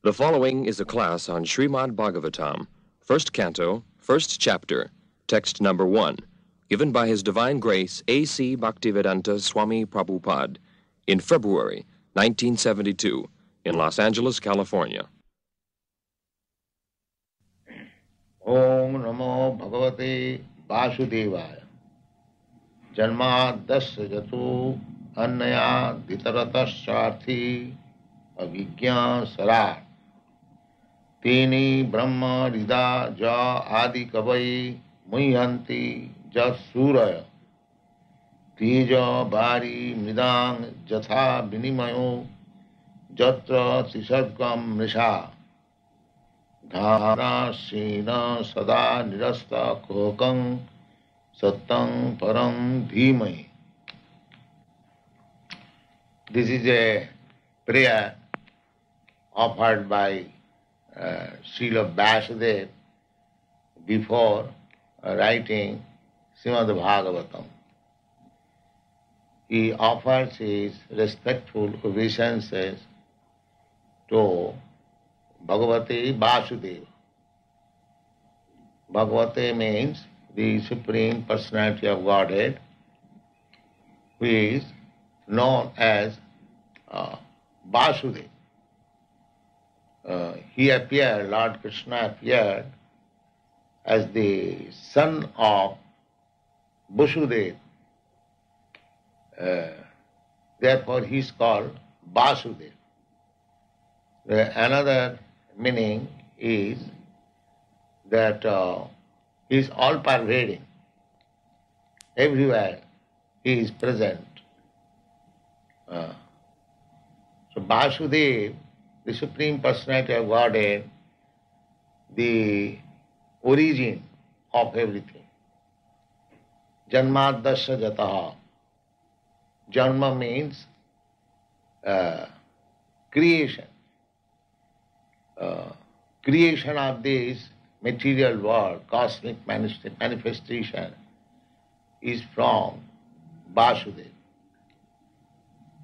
The following is a class on Srimad Bhagavatam, first canto, first chapter, text number 1, given by His Divine Grace A.C. Bhaktivedanta Swami Prabhupada in February 1972 in Los Angeles, California. Om Namo Bhagavate Vasudevaya Janmadasya Jatu Annaya Ditaratasarthi Avijñā Sarat Teni Brahma Rida Ja Adi Kavai Muhyanti Jat Suraya Teja Bari Midang Jatha Vinimayo Jatra Tisargam Nisha Dhara Sena Sada Nirasta Kokang Sattang Param Dhimai. This is a prayer offered by Srila Vyasadeva before writing Srimad Bhagavatam. He offers his respectful obeisances to Bhagavate Vasudeva. Bhagavate means the Supreme Personality of Godhead, who is known as Vasudeva. He appeared, Lord Krishna appeared as the son of Vasudeva. Therefore he is called Vasudeva. Another meaning is that he is all-pervading. Everywhere he is present. So Vasudeva, the Supreme Personality of Godhead, the origin of everything. Janmadasya Jataha. Janma means creation. Creation of this material world, cosmic manifestation, is from Vasudeva.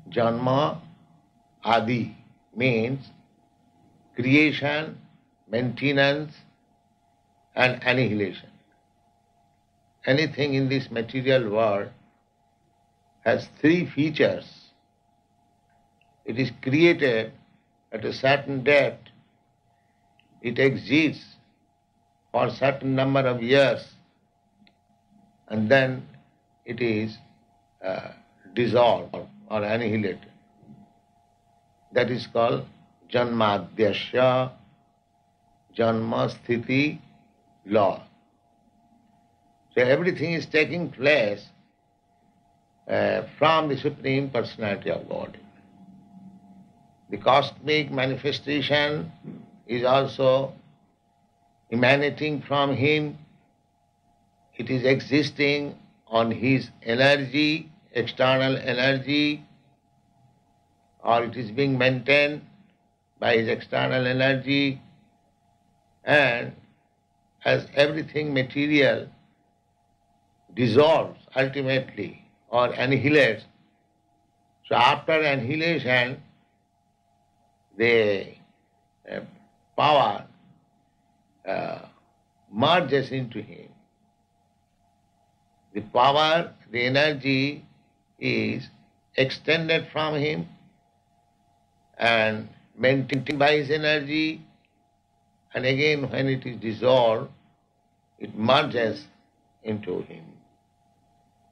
Janma Adi means creation, maintenance and annihilation. Anything in this material world has three features. It is created at a certain date. It exists for a certain number of years and then it is dissolved or annihilated. That is called Janmadhyasya, Janma Sthiti law. So everything is taking place from the Supreme Personality of God. The cosmic manifestation is also emanating from Him. It is existing on His energy, external energy, or it is being maintained by His external energy. And as everything material dissolves ultimately or annihilates, so after annihilation, the power merges into Him. The power, the energy is extended from Him and maintained by His energy, and again when it is dissolved, it merges into Him.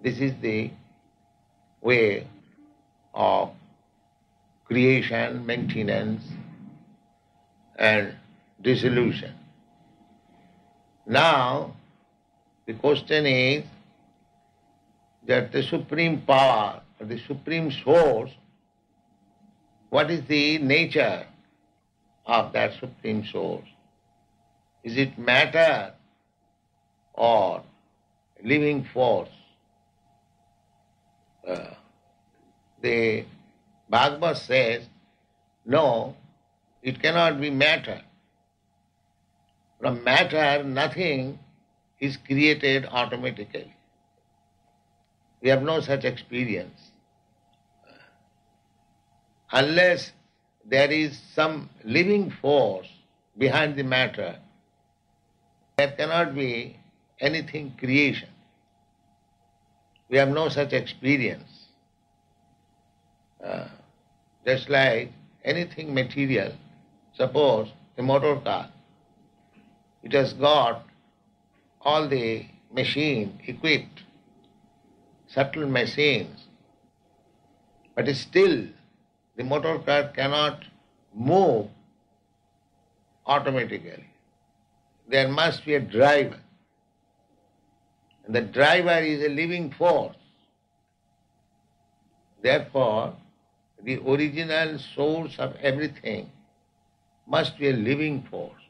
This is the way of creation, maintenance and dissolution. Now, the question is that the supreme power, or the supreme source, what is the nature of that supreme source? Is it matter or living force? The Bhagavad says, no, it cannot be matter. From matter, nothing is created automatically. We have no such experience. Unless there is some living force behind the matter, there cannot be anything creation. We have no such experience. Just like anything material, suppose a motor car, it has got all the machine equipped, subtle machines, but still the motor car cannot move automatically. There must be a driver. And the driver is a living force. Therefore, the original source of everything must be a living force.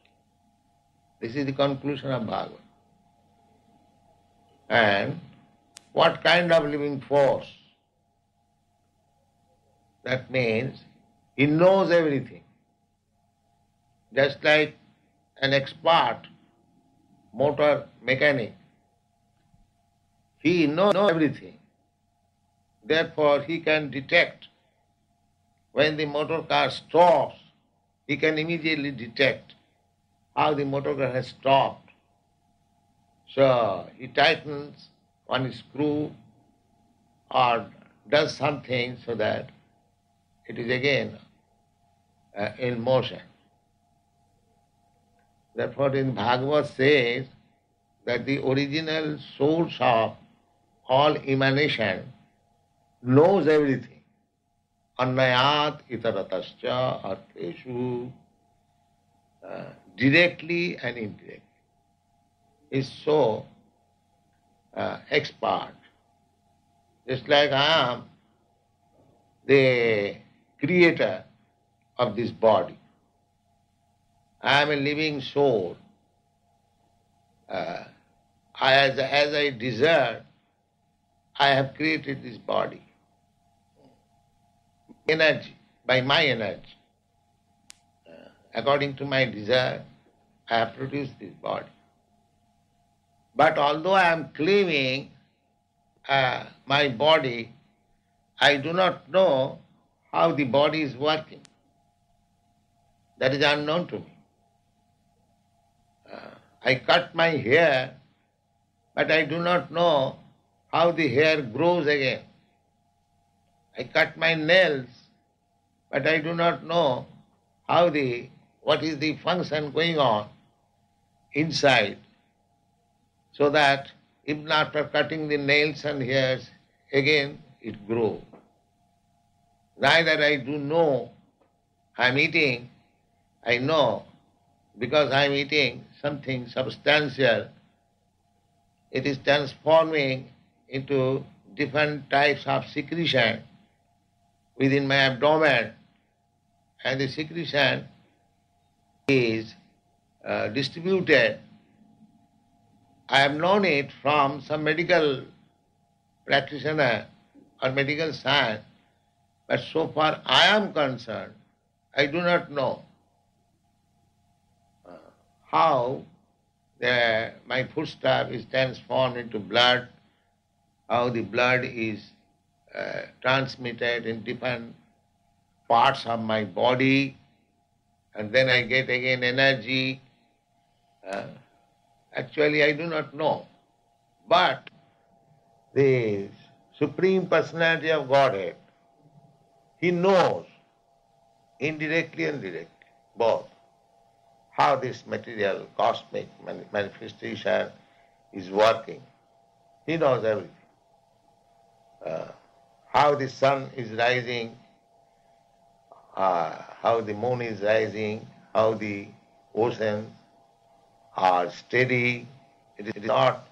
This is the conclusion of Bhagavad. And what kind of living force? That means he knows everything. Just like an expert motor mechanic, he knows everything. Therefore, he can detect when the motor car stops, he can immediately detect how the motor car has stopped. So he tightens one screw or does something so that it is again in motion. Therefore, in Bhagavad says that the original source of all emanation knows everything. Annayat itaratascha artheshu, directly and indirectly, is so expert. Just like I am the creator of this body. I am a living soul. As I desire, I have created this body. Energy, by my energy. According to my desire, I have produced this body. But although I am claiming my body, I do not know how the body is working. That is unknown to me. I cut my hair, but I do not know how the hair grows again. I cut my nails, but I do not know what is the function going on inside, so that even after cutting the nails and hairs, again it grows. Neither I do know I am eating, I know because I am eating something substantial, it is transforming into different types of secretion within my abdomen, and the secretion is distributed. I have known it from some medical practitioner or medical science, but so far I am concerned, I do not know how my foodstuff is transformed into blood, how the blood is transmitted in different parts of my body, and then I get again energy. Actually, I do not know. But the Supreme Personality of Godhead, He knows indirectly and directly both how this material cosmic manifestation is working. He knows everything. How the sun is rising, how the moon is rising, how the oceans are steady. It is not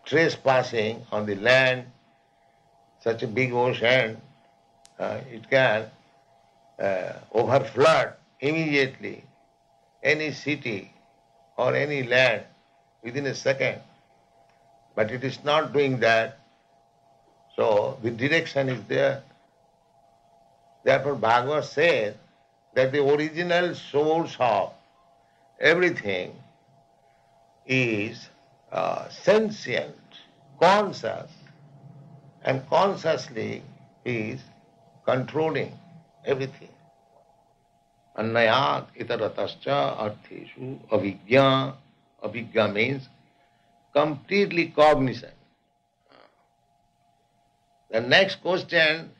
trespassing on the land. Such a big ocean, it can overflood immediately any city or any land within a second. But it is not doing that. So the direction is there. Therefore Bhagavad says that the original source of everything is sentient, conscious, and consciously is controlling everything. Annayat itaratascha artheshu avijñā. Avijñā means completely cognizant. The next question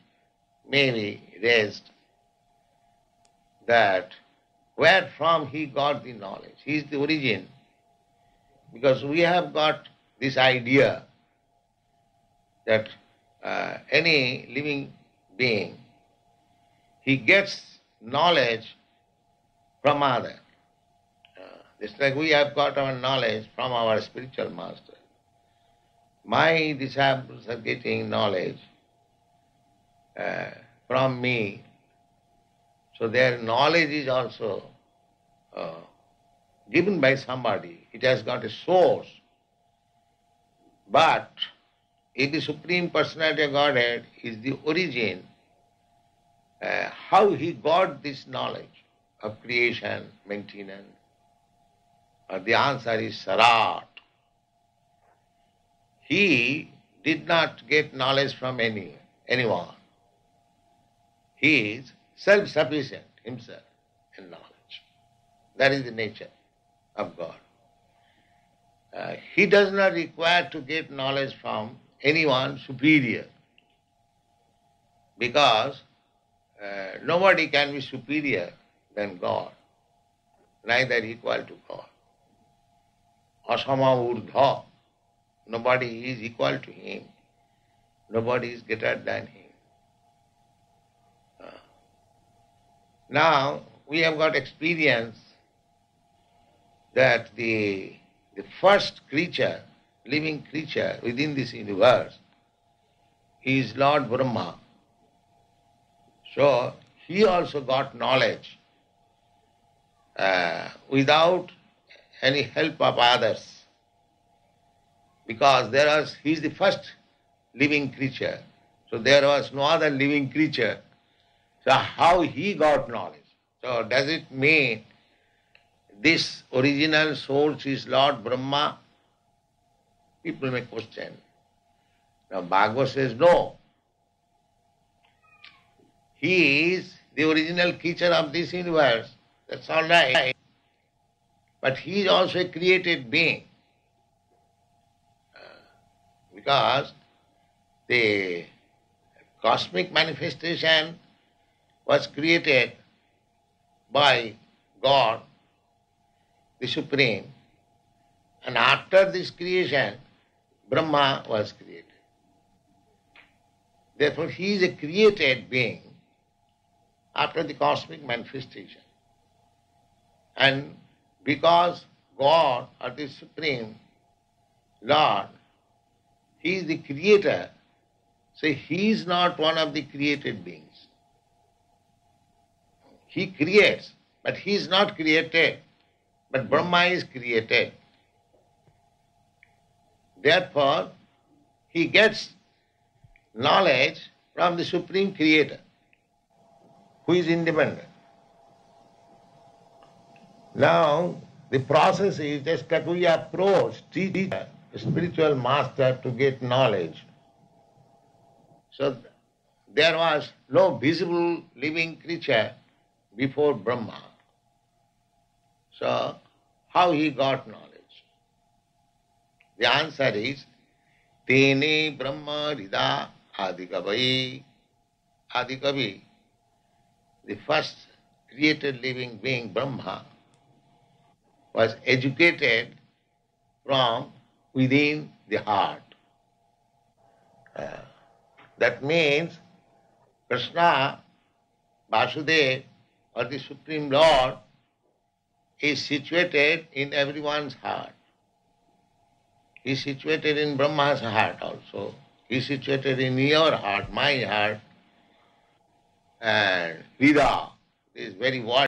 may be raised that where from he got the knowledge? He is the origin. Because we have got this idea that any living being, he gets knowledge from other. Just like we have got our knowledge from our spiritual master. My disciples are getting knowledge from me. So their knowledge is also given by somebody. It has got a source. But if the Supreme Personality of Godhead is the origin, how he got this knowledge of creation, maintenance? The answer is Sarat. He did not get knowledge from anyone. He is self-sufficient himself in knowledge. That is the nature of God. He does not require to get knowledge from anyone superior, because nobody can be superior than God, neither equal to God. Asama urdha. Nobody is equal to him. Nobody is greater than him. Now, we have got experience that the first creature, living creature within this universe is Lord Brahma. So, he also got knowledge without any help of others, because he is the first living creature. So there was no other living creature. So how he got knowledge? So does it mean this original source is Lord Brahma? People may question. Now Bhagavad says no. He is the original creature of this universe. That's all right. But he is also a created being. Because the cosmic manifestation was created by God, the Supreme, and after this creation, Brahma was created. Therefore, he is a created being after the cosmic manifestation. And because God, or the Supreme Lord, he is the creator, so he is not one of the created beings. He creates, but he is not created. But Brahma is created. Therefore, he gets knowledge from the Supreme Creator, who is independent. Now, the process is just like we approach teacher, spiritual master, to get knowledge. So there was no visible living creature before Brahma. So how he got knowledge? The answer is Tene Brahma Rida Adikavi. Adikavi, the first created living being, Brahma, was educated from within the heart. That means Krishna, Vasudeva, or the Supreme Lord, is situated in everyone's heart. He is situated in Brahma's heart also. He is situated in your heart, my heart. And Vida, this very word